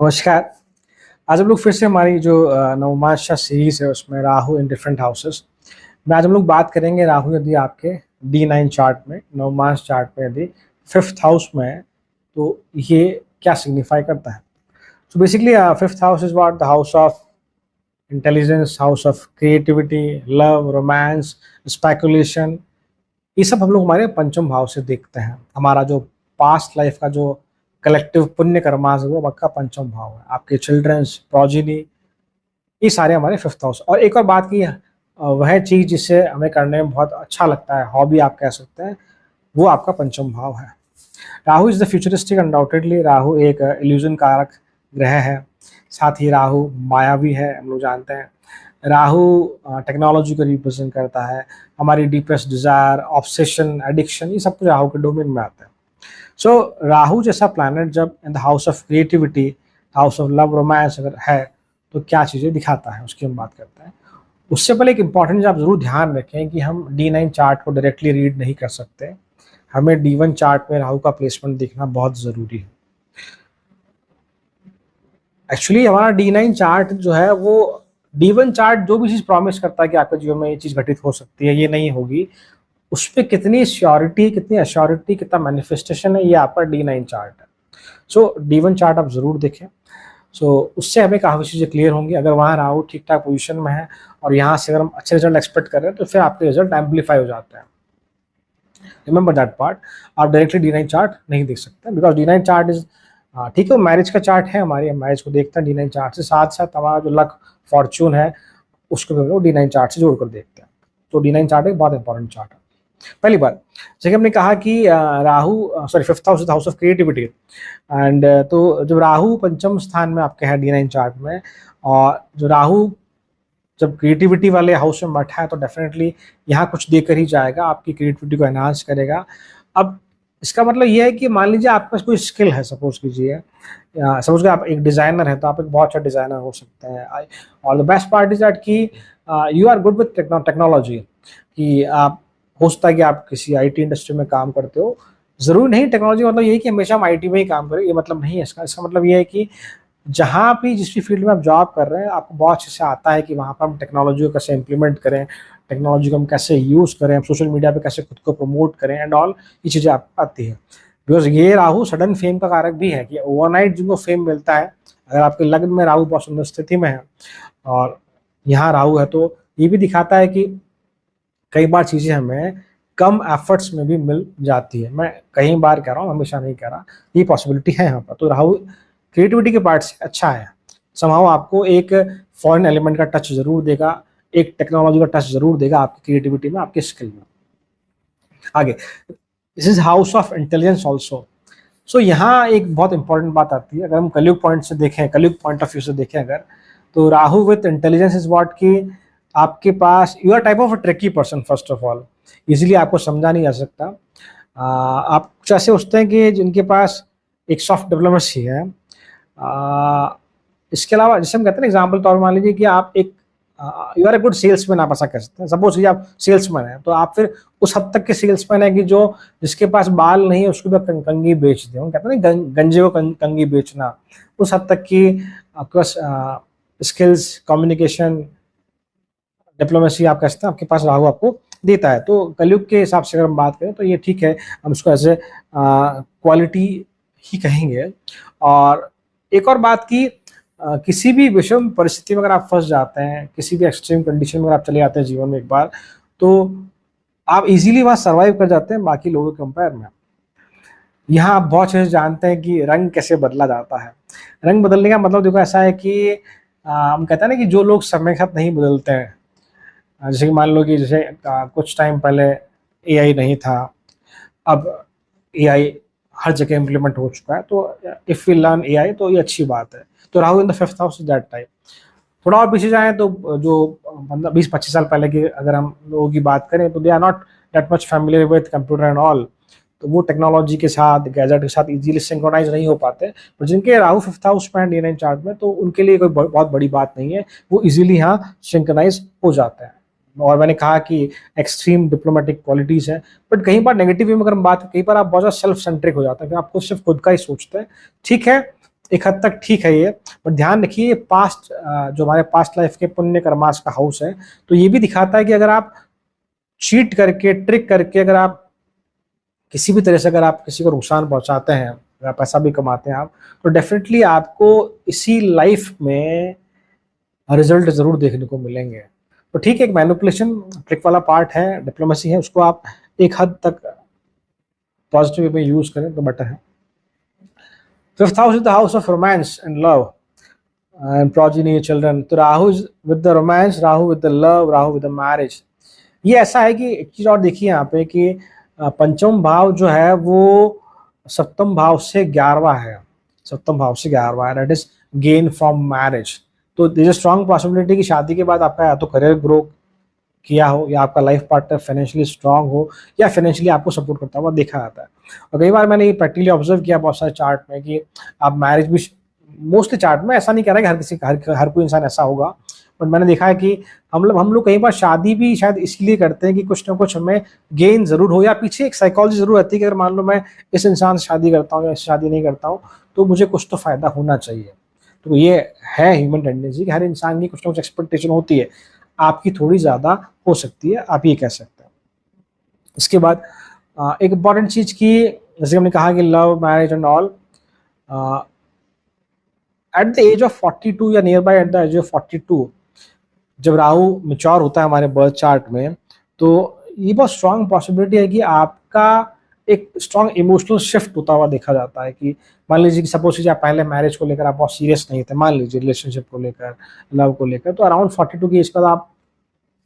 नमस्कार। आज हम लोग फिर से हमारी जो नवमास सीरीज़ है उसमें राहु इन डिफरेंट हाउसेस में आज हम लोग बात करेंगे। राहु यदि आपके D9 चार्ट में नवमास चार्ट में यदि 5th हाउस में है तो ये क्या सिग्निफाई करता है। So basically 5th house is what the house of intelligence, house of creativity, love, romance, speculation. ये सब हम लोग हमारे पंचम भाव से देखते हैं। हमारा जो पास्ट लाइफ का जो कलेक्टिव पुण्य कर्मास है वो आपका पंचम भाव है। आपके चिल्ड्रंस, प्रोजिनी, ये सारे हमारे 5th हाउस। और एक और बात की वह चीज़ जिससे हमें करने में बहुत अच्छा लगता है, हॉबी आप कह सकते हैं, वो आपका पंचम भाव है। Rahu is the futuristic, undoubtedly Rahu एक इल्यूजन कारक ग्रह है। साथ ही राहु मायावी है, हम लोग जानते हैं। राहु टेक्नोलॉजी को रिप्रेजेंट करता है, हमारी डीपेस्ट डिज़ायर, ऑब्सेशन, एडिक्शन, ये सब कुछ राहु के डोमेन में आता है। सो राहु जैसा प्लैनेट जब in the house of creativity, house of love, romance अगर है तो क्या चीज़ें दिखाता है उसकी हम बात करते हैं। उससे पहले एक इंपॉर्टेंट चीज़ आप ज़रूर ध्यान रखें कि हम D9 चार्ट को डायरेक्टली रीड नहीं कर सकते। हमें D1 चार्ट में राहु का प्लेसमेंट देखना बहुत ज़रूरी है। एक्चुअली हमारा D9 चार्ट जो है वो D1 चार्ट जो भी चीज़ प्रॉमिस करता है कि आपके जीवन में ये चीज़ घटित हो सकती है, ये नहीं होगी, उस पे कितनी श्योरिटी, कितनी अश्योरिटी, कितना मैनिफेस्टेशन है, ये आपका D9 चार्ट है। सो D1 चार्ट आप ज़रूर देखें। सो उससे हमें काफ़ी चीज़ें क्लियर होंगी। अगर वहाँ राहु ठीक ठाक पोजीशन में है और यहाँ से अगर हम अच्छे रिजल्ट एक्सपेक्ट कर रहे हैं तो फिर आपके रिजल्ट एम्पलीफाई हो जाते हैं। Remember that part. आप डायरेक्टली D9 चार्ट नहीं देख सकते बिकॉज D9 चार्ट इज ठीक है, मैरिज का चार्ट है, हमारी मैरिज को देखते हैं D9 चार्ट से, साथ साथ हमारा जो लक फॉर्चून है उसको भी हम लोग D9 चार्ट से जोड़कर देखते हैं। तो D9 चार्ट एक बहुत इंपॉर्टेंट चार्ट है। पहली बात, जैसे हमने कहा कि Rahu sorry 5th house is house of creativity and तो जब राहु पंचम स्थान में आपके है D9 चार्ट में, और जो राहु जब क्रिएटिविटी वाले हाउस में बैठा है तो डेफिनेटली यहाँ कुछ देकर ही जाएगा, आपकी क्रिएटिविटी को एनहांस करेगा। अब इसका मतलब ये है कि मान लीजिए आपके पास कोई स्किल है, सपोज कीजिए, सपोज कि आप एक डिज़ाइनर है तो आप एक बहुत अच्छा डिज़ाइनर हो सकते हैं। और the best part is that कि you are good with technology, कि आप हो सकता है कि आप किसी IT इंडस्ट्री में काम करते हो। ज़रूरी नहीं टेक्नोलॉजी मतलब यही कि हमेशा हम IT में ही काम करें, ये मतलब नहीं है इसका मतलब ये है कि जहाँ भी जिस भी फील्ड में आप जॉब कर रहे हैं आपको बहुत अच्छे से आता है कि वहाँ पर हम टेक्नोलॉजी को कैसे इम्प्लीमेंट करें, टेक्नोलॉजी को हम कैसे यूज़ करें, हम सोशल मीडिया पे कैसे खुद को प्रमोट करें एंड ऑल, ये चीज़ें आपको आती है। बिकॉज ये राहु सडन फेम का कारक भी है कि ओवरनाइट जिनको फेम मिलता है, अगर आपके लग्न में राहु बहुत सुंदर स्थिति में है और यहाँ राहु है तो ये भी दिखाता है कि कई बार चीज़ें हमें कम एफर्ट्स में भी मिल जाती है। मैं कई बार कह रहा हूँ, हमेशा नहीं कह रहा, ये पॉसिबिलिटी है यहाँ पर। तो राहु क्रिएटिविटी के पार्ट से अच्छा है। समहाउ आपको एक फॉरेन एलिमेंट का टच जरूर देगा, एक टेक्नोलॉजी का टच जरूर देगा आपकी क्रिएटिविटी में, आपके स्किल में। आगे, this is house of intelligence also. So यहाँ एक बहुत इंपॉर्टेंट बात आती है, अगर हम कलयुग पॉइंट से देखें, कलयुग पॉइंट ऑफ व्यू से देखें अगर, तो Rahu with intelligence is what कि आपके पास you are type of a tricky person. First of all easily आपको समझा नहीं जा सकता। आप कुछ ऐसे सोचते हैं कि जिनके पास एक सॉफ्ट डिप्लोमेसी है। इसके अलावा जैसे हम कहते हैं एग्जाम्पल तौर मान लीजिए कि आप एक you are a good salesman, आप ऐसा कह सकते हैं। सपोज कि आप सेल्समैन हैं तो आप फिर उस हद तक के सेल्समैन है कि जो जिसके पास बाल नहीं है उसको भी आप कंगी बेच दें। हम कहते हैं ना गंजे को कंगी बेचना, उस हद तक की आपके पास स्किल्स, कम्युनिकेशन, डिप्लोमेसी आप कह सकते हैं आपके पास राहु आपको देता है। तो कलयुग के हिसाब से अगर हम बात करें तो ये ठीक है, हम इसको एज ए क्वालिटी ही कहेंगे। और एक और बात की किसी भी विषम परिस्थिति में अगर आप फंस जाते हैं, किसी भी एक्सट्रीम कंडीशन में अगर आप चले जाते हैं जीवन में एक बार, तो आप इजीली वहाँ सर्वाइव कर जाते हैं बाकी लोगों के कंपेयर में। यहाँ आप बहुत अच्छे से जानते हैं कि रंग कैसे बदला जाता है। रंग बदलने का मतलब देखो ऐसा है कि हम कहते हैं ना कि जो लोग समय के साथ नहीं बदलते हैं, जैसे कि मान लो कि जैसे कुछ टाइम पहले AI नहीं था, अब AI हर जगह इम्प्लीमेंट हो चुका है। तो इफ़ वी लर्न AI तो ये अच्छी बात है। तो Rahu in the 5th house is that type. थोड़ा और पीछे जाएं तो जो 20-25 साल पहले की अगर हम लोगों की बात करें तो they are not that much familiar with computer and all. तो वो टेक्नोलॉजी के साथ, गैजेट के साथ इजीली सिंक्रोनाइज नहीं हो पाते। पर जिनके राहु 5th हाउस में D9 चार्ट में, तो उनके लिए कोई बहुत बड़ी बात नहीं है, वो इजीली यहाँ सिंक्रोनाइज हो जाते हैं। और मैंने कहा कि एक्सट्रीम डिप्लोमेटिक क्वालिटीज़ है, बट कई बार नेगेटिव वे में अगर हम बात, कई बार आप बहुत ज़्यादा सेल्फ सेंट्रिक हो जाते हैं कि आपको सिर्फ खुद का ही सोचते हैं। ठीक है, एक हद तक ठीक है ये, बट ध्यान रखिए पास्ट जो हमारे पास्ट लाइफ के पुण्य कर्मास का हाउस है, तो ये भी दिखाता है कि अगर आप चीट करके, ट्रिक करके, अगर आप किसी भी तरह से अगर आप किसी को नुकसान पहुंचाते हैं, अगर पैसा भी कमाते हैं आप, तो डेफिनेटली आपको इसी लाइफ में रिजल्ट जरूर देखने को मिलेंगे। तो ठीक है, एक मैनिपुलेशन ट्रिक वाला पार्ट है, डिप्लोमेसी है, उसको आप एक हद तक पॉजिटिव वे में यूज करें तो बेटर है। Fifth house is the house of romance and love and progeny children. तो Rahu with the romance, Rahu with the love, Rahu with the marriage. ये ऐसा है कि एक चीज और देखिए यहाँ पे कि पंचम भाव जो है वो सप्तम भाव से 11वां है, सप्तम भाव से 11वां है, that is gain from marriage. तो देयर इज स्ट्रांग पॉसिबिलिटी कि शादी के बाद आपका या तो करियर ग्रो किया हो, या आपका लाइफ पार्टनर फाइनेंशियली स्ट्रांग हो, या फाइनेंशियली आपको सपोर्ट करता हुआ देखा जाता है। और कई बार मैंने ये प्रैक्टिकली ऑब्जर्व किया बहुत सारे चार्ट में कि आप मैरिज भी, मोस्टली चार्ट में, ऐसा नहीं कह रहा कि हर किसी हर कोई इंसान ऐसा होगा, बट मैंने देखा है कि हम लोग कई बार शादी भी शायद इसलिए करते हैं कि कुछ ना कुछ हमें गेन जरूर हो, या पीछे एक साइकोलॉजी जरूर रहती है कि अगर मान लो मैं इस इंसान से शादी करता हूँ या इससे शादी नहीं करता हूँ तो मुझे कुछ तो फायदा होना चाहिए। तो ये है ह्यूमन टेंडेंसी कि हर इंसान की कुछ ना कुछ एक्सपेक्टेशन होती है, आपकी थोड़ी ज़्यादा हो सकती है, आप ये कह सकते हैं। इसके बाद एक इम्पॉर्टेंट चीज़ की, जैसे हमने कहा कि love, marriage and all, at the age of 42 या near by at the age of 42 जब राहु मैच्योर होता है हमारे बर्थ चार्ट में, तो ये बहुत स्ट्रांग पॉसिबिलिटी है कि आपका एक स्ट्रांग इमोशनल शिफ्ट होता हुआ देखा जाता है। कि मान लीजिए कि सपोज कीजिए आप पहले मैरिज को लेकर आप बहुत सीरियस नहीं थे, मान लीजिए रिलेशनशिप को लेकर, लव को लेकर, तो अराउंड 42 की एज के बाद आप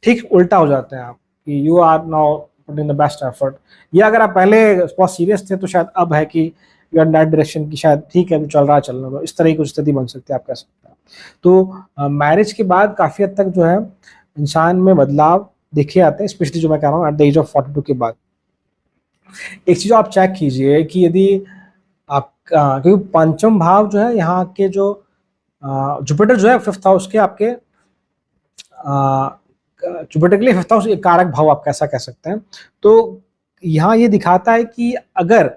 ठीक उल्टा हो जाते हैं, आप कि you are now putting the best effort. या अगर आप पहले बहुत सीरियस थे तो शायद अब है कि you are in that direction की शायद ठीक है, चल रहा है चलना, तो इस तरह की कुछ स्थिति बन सकती है, आप कह सकते हैं। तो मैरिज के बाद काफ़ी हद तक जो है इंसान में बदलाव देखे जाते हैं, स्पेशली जो मैं कह रहा हूँ एट द एज ऑफ 42 के बाद। एक चीज़ आप चेक कीजिए कि यदि आप, क्योंकि पंचम भाव जो है यहाँ के जो जुपिटर जो है फिफ्थ हाउस के आपके, जुपिटर के लिए फिफ्थ हाउस एक कारक भाव आप कैसा कह सकते हैं। तो यहाँ ये दिखाता है कि अगर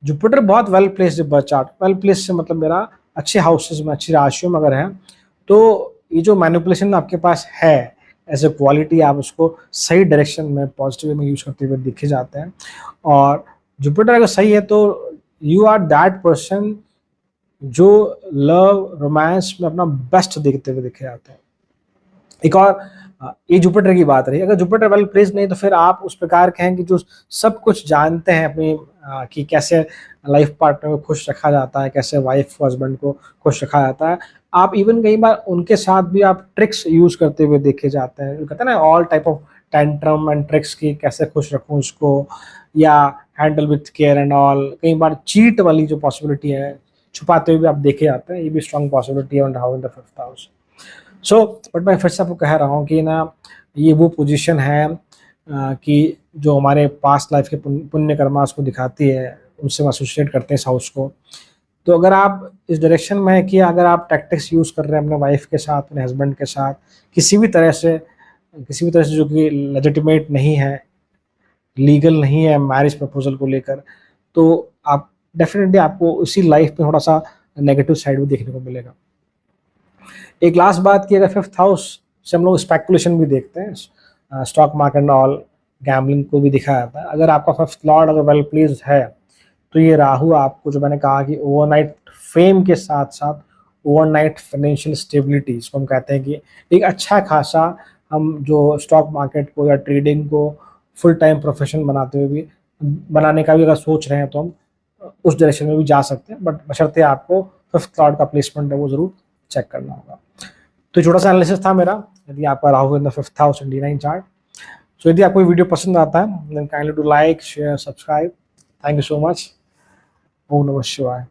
जुपिटर बहुत well placed birth chart, well placed से मतलब मेरा अच्छे हाउसेस में, अच्छी राशियों में अगर है, तो ये जो मैनिपुलेशन आपके पास है एज ए क्वालिटी, आप उसको सही डायरेक्शन में पॉजिटिव में यूज करते हुए देखे जाते हैं। और जुपिटर अगर सही है तो यू आर दैट पर्सन जो लव रोमांस में अपना बेस्ट देखते हुए देखे जाते हैं। एक और ये जुपिटर की बात रही, अगर जुपिटर वेल प्लेस्ड नहीं तो फिर आप उस प्रकार के हैं कि जो सब कुछ जानते हैं अपनी कि कैसे लाइफ पार्टनर को खुश रखा जाता है, कैसे वाइफ को, हस्बैंड को खुश रखा जाता है। आप इवन कई बार उनके साथ भी आप ट्रिक्स यूज करते हुए देखे जाते हैं, कहते हैं ना all type of tantrum and tricks की, कैसे खुश रखूं उसको, या handle with care and all. कई बार चीट वाली जो पॉसिबिलिटी है छुपाते हुए भी आप देखे जाते हैं, ये भी स्ट्रॉन्ग पॉसिबिलिटी है Rahu in the fifth house. So but मैं फिर से आपको कह रहा हूँ कि ना ये वो पोजीशन है कि जो हमारे पास्ट लाइफ के पुण्य कर्मास को दिखाती है, उनसे हम एसोसिएट करते हैं इस हाउस को। तो अगर आप इस डायरेक्शन में है कि अगर आप टैक्टिक्स यूज़ कर रहे हैं अपने वाइफ के साथ, अपने हस्बैंड के साथ, किसी भी तरह से जो कि लेजिटिमेट नहीं है, लीगल नहीं है मैरिज प्रपोजल को लेकर, तो आप डेफिनेटली आपको उसी लाइफ में थोड़ा सा नेगेटिव साइड भी देखने को मिलेगा। एक लास्ट बात की, अगर फिफ्थ हाउस से हम लोग स्पेकुलेशन भी देखते हैं, stock market and all, gambling को भी दिखाया जाता है। अगर आपका फिफ्थ लॉर्ड अगर वेल प्लेस्ड है तो ये राहु आपको, जो मैंने कहा कि ओवरनाइट फेम के साथ साथ ओवरनाइट फाइनेंशियल स्टेबिलिटी, इसको हम कहते हैं कि एक अच्छा खासा हम जो स्टॉक मार्केट को या ट्रेडिंग को फुल टाइम प्रोफेशन बनाने का भी अगर सोच रहे हैं तो हम उस डायरेक्शन में भी जा सकते हैं, बट बशर्ते आपको फिफ्थ लॉर्ड का प्लेसमेंट है वो जरूर चेक करना होगा। तो छोटा सा एनालिसिस था मेरा, यदि आपका Rahu in the fifth house in D9 chart. So यदि आपको वीडियो पसंद आता है then kindly do like, share, subscribe. Thank you so much. ओम नमः शिवाय।